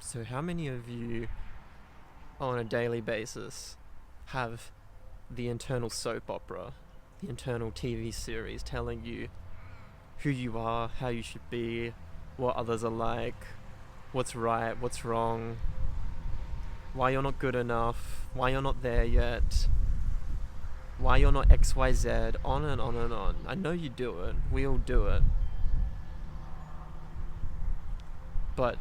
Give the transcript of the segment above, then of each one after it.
So how many of you on a daily basis have the internal soap opera, the internal TV series telling you who you are, how you should be, what others are like, what's right, what's wrong, why you're not good enough, why you're not there yet, why you're not XYZ, on and on and on. I know you do it, we all do it. But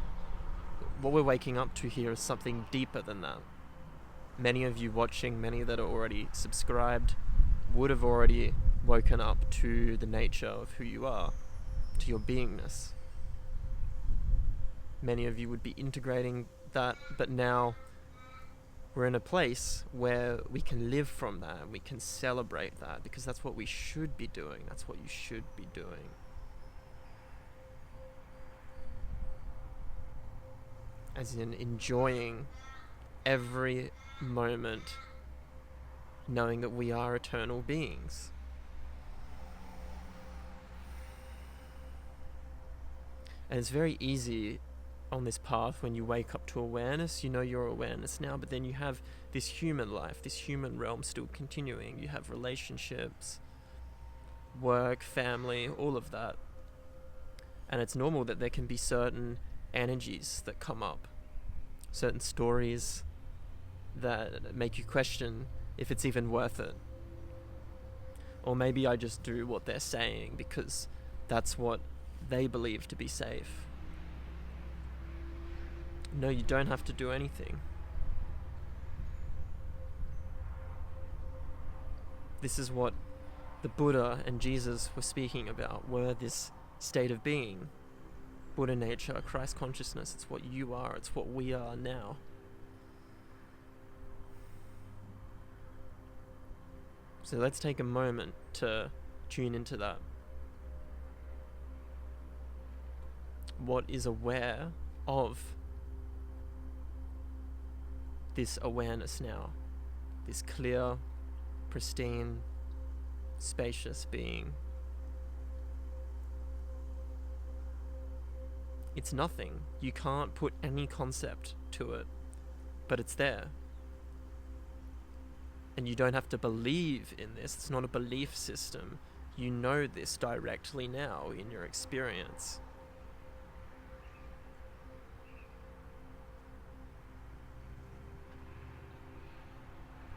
what we're waking up to here is something deeper than that. Many of you watching, many that are already subscribed, would have already woken up to the nature of who you are, to your beingness. Many of you would be integrating that, but now we're in a place where we can live from that and we can celebrate that, because that's what we should be doing. That's what you should be doing. As in enjoying every moment, knowing that we are eternal beings. And it's very easy on this path when you wake up to awareness, you know your awareness now, but then you have this human life, this human realm still continuing. You have relationships, work, family, all of that. And it's normal that there can be certain energies that come up, certain stories that make you question if it's even worth it. Or maybe I just do what they're saying because that's what they believe to be safe. No, you don't have to do anything. This is what the Buddha and Jesus were speaking about, were this state of being. Buddha nature, Christ consciousness, it's what you are, it's what we are now. So let's take a moment to tune into that. What is aware of this awareness now? This clear, pristine, spacious being. It's nothing. You can't put any concept to it, but it's there. And you don't have to believe in this. It's not a belief system. You know this directly now in your experience.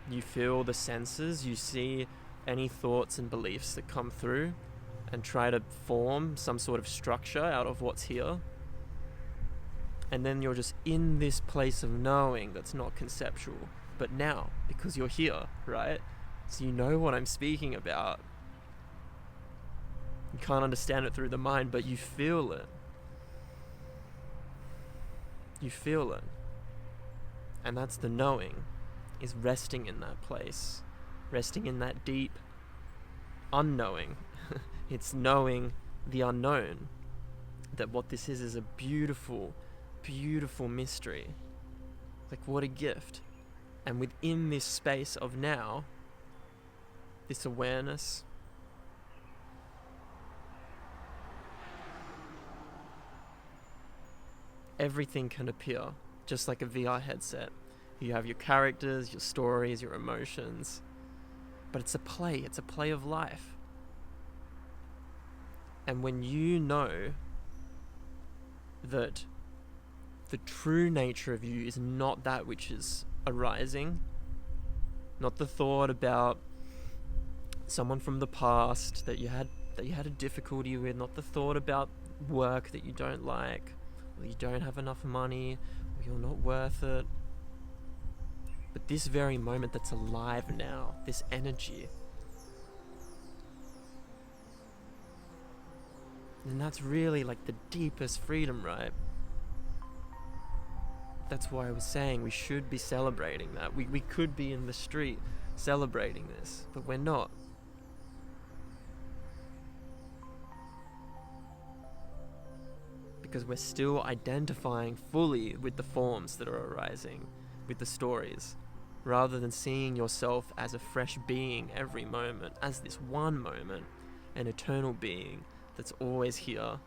You feel the senses, you see any thoughts and beliefs that come through and try to form some sort of structure out of what's here. And then you're just in this place of knowing that's not conceptual, but now, because you're here, right? So you know what I'm speaking about. You can't understand it through the mind, but you feel it. You feel it. And that's the knowing, is resting in that place, resting in that deep unknowing. It's knowing the unknown, that what this is a beautiful, beautiful mystery. Like, what a gift. And within this space of now, this awareness, everything can appear, just like a VR headset. You have your characters, your stories, your emotions, but it's a play of life. And when you know that the true nature of you is not that which is arising, not the thought about someone from the past that you had a difficulty with, not the thought about work that you don't like, or you don't have enough money, or you're not worth it. But this very moment that's alive now, this energy. And that's really like the deepest freedom, right? That's why I was saying we should be celebrating that. We could be in the street celebrating this, but we're not. Because we're still identifying fully with the forms that are arising, with the stories, rather than seeing yourself as a fresh being every moment, as this one moment, an eternal being that's always here,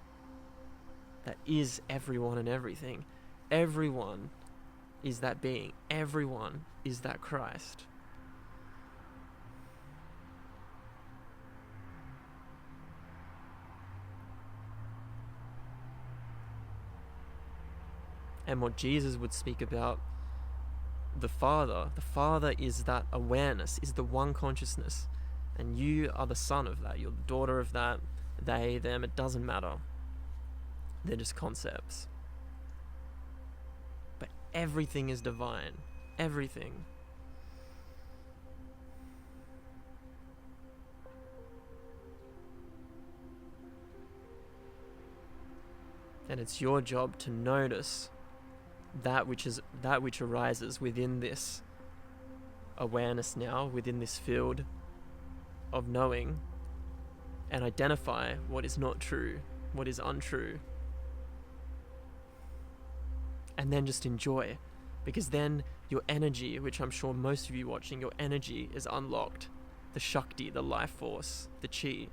that is everyone and everything. Everyone is that being. Everyone is that Christ. And what Jesus would speak about, the Father is that awareness, is the one consciousness. And you are the son of that. You're the daughter of that. They, them, it doesn't matter. They're just concepts. But everything is divine. Everything. And it's your job to notice that which arises within this awareness now, within this field of knowing, and identify what is not true, what is untrue, and then just enjoy, because then your energy, which I'm sure most of you watching, your energy is unlocked, the Shakti, the life force, the Chi.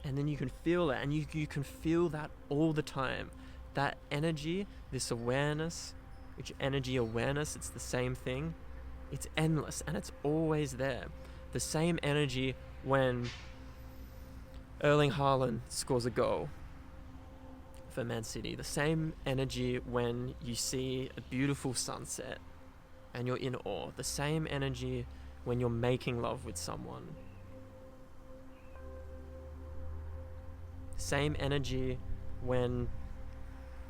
And then you can feel it, and you can feel that all the time. That energy, this awareness, which energy awareness, it's the same thing. It's endless, and it's always there. The same energy when Erling Haaland scores a goal for Man City. The same energy when you see a beautiful sunset and you're in awe. The same energy when you're making love with someone. Same energy when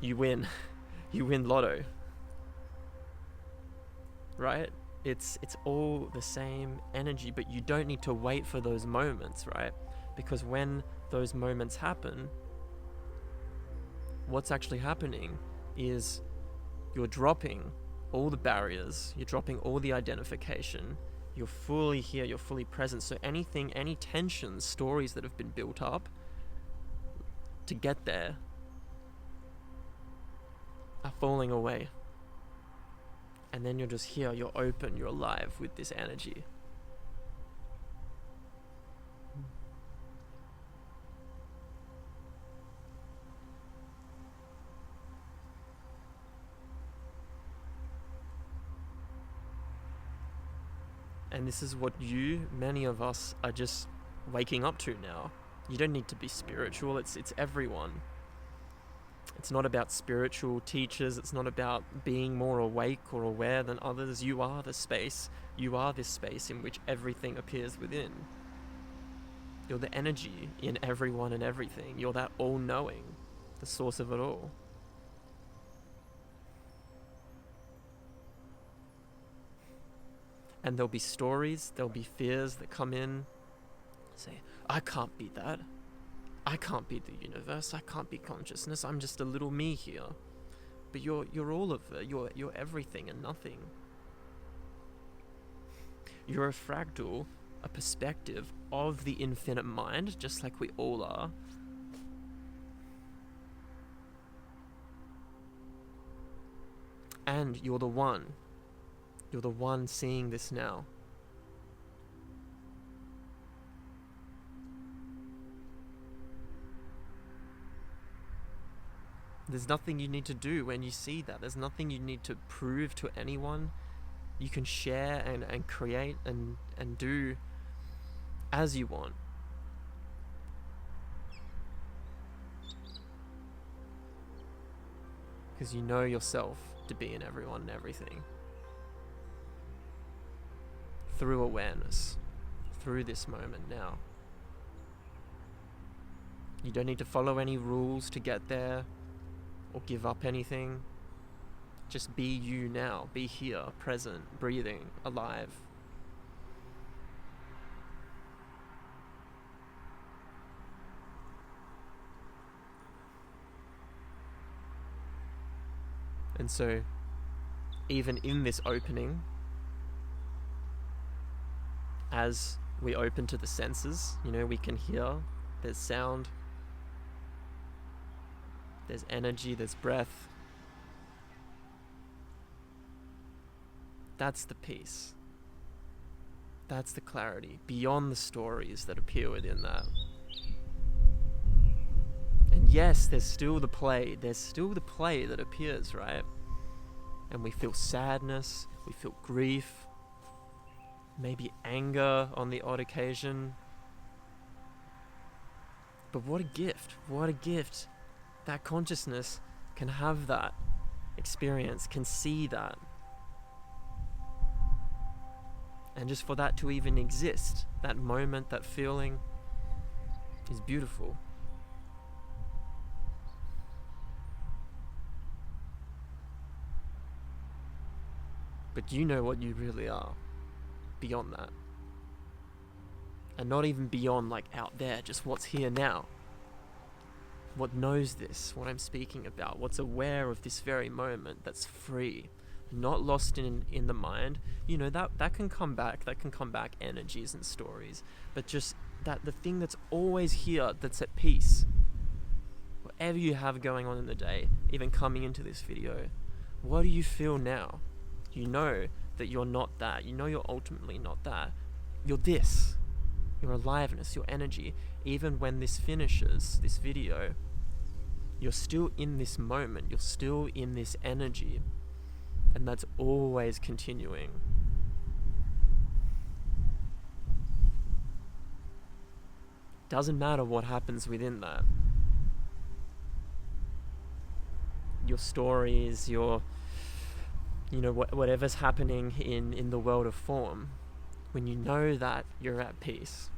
you win lotto, right? It's all the same energy, but you don't need to wait for those moments, right? Because when those moments happen, what's actually happening is you're dropping all the barriers, you're dropping all the identification, you're fully here, you're fully present. So any tensions, stories that have been built up to get there are falling away. And then you're just here, you're open, you're alive with this energy. And this is what many of us are just waking up to now. You don't need to be spiritual, it's everyone. It's not about spiritual teachers, it's not about being more awake or aware than others. You are the space. You are this space in which everything appears within. You're the energy in everyone and everything. You're that all-knowing, the source of it all. And there'll be stories, there'll be fears that come in, say, I can't be that. I can't be the universe. I can't be consciousness. I'm just a little me here. But you're all of it. You're everything and nothing. You're a fractal, a perspective of the infinite mind, just like we all are. And you're the one. You're the one seeing this now. There's nothing you need to do when you see that. There's nothing you need to prove to anyone. You can share and create and do as you want. Because you know yourself to be in everyone and everything. Through awareness. Through this moment now. You don't need to follow any rules to get there. Or give up anything. Just be you now. Be here, present, breathing, alive. And so, even in this opening, as we open to the senses, we can hear, there's sound, there's energy, there's breath. That's the peace. That's the clarity, beyond the stories that appear within that. And yes, there's still the play that appears, right? And we feel sadness, we feel grief, maybe anger on the odd occasion. But what a gift that consciousness can have that experience, can see that. And just for that to even exist, that moment, that feeling, is beautiful. But you know what you really are beyond that. And not even beyond, like, out there, just what's here now. What knows this, what I'm speaking about, what's aware of this very moment, that's free, not lost in the mind. You know, that can come back, energies and stories, but just that the thing that's always here, that's at peace. Whatever you have going on in the day, even coming into this video, what do you feel now? You know that you're not that. You know you're ultimately not that. You're this. Your aliveness, your energy. Even when this finishes, this video, you're still in this moment. You're still in this energy. And that's always continuing. Doesn't matter what happens within that. Your stories, whatever's happening in the world of form, when you know that you're at peace,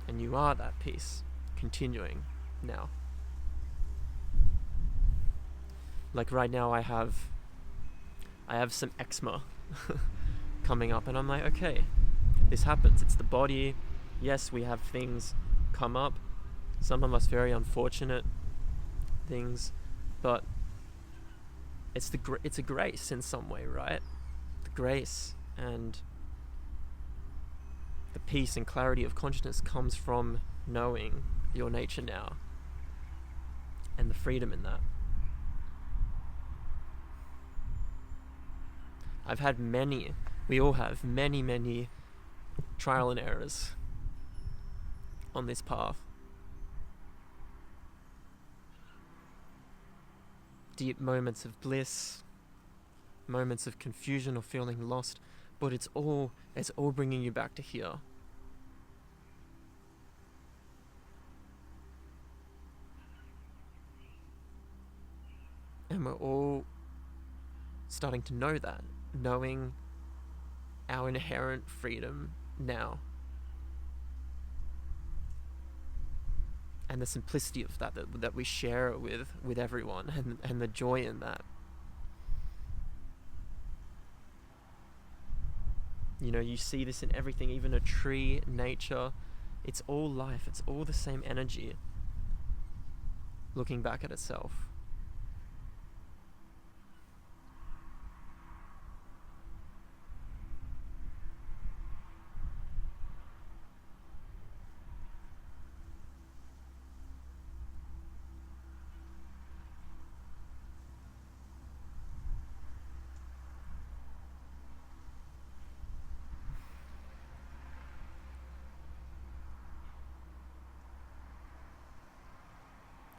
and you are that peace, continuing now. Like right now I have some eczema coming up, and I'm like, okay, this happens, it's the body. Yes, we have things come up, some of us very unfortunate things, but it's a grace in some way, right? The grace and the peace and clarity of consciousness comes from knowing your nature now, and the freedom in that. I've had we all have many trial and errors on this path. Deep moments of bliss, moments of confusion or feeling lost, but it's all bringing you back to here. And we're all starting to know that, knowing our inherent freedom now. And the simplicity of that we share it with everyone, and the joy in that. You know, you see this in everything, even a tree, nature. It's all life, it's all the same energy looking back at itself.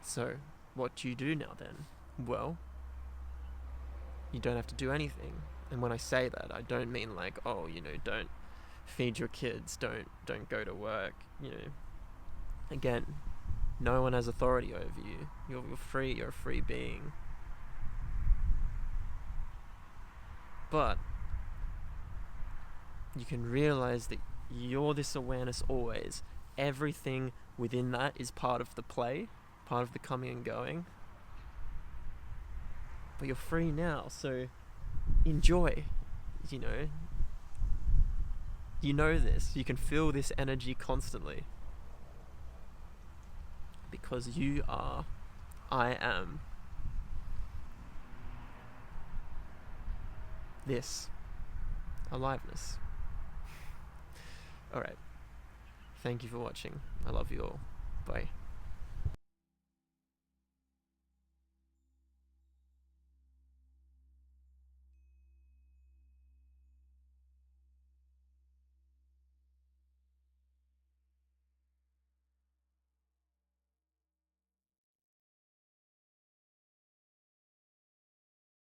So, what do you do now then? Well, you don't have to do anything. And when I say that, I don't mean like, oh, don't feed your kids, don't go to work, Again, no one has authority over you. You're free, you're a free being. But you can realize that you're this awareness always. Everything within that is part of the play, part of the coming and going. But you're free now, so enjoy. You know this. You can feel this energy constantly. Because you are, I am this aliveness. Alright. Thank you for watching. I love you all. Bye.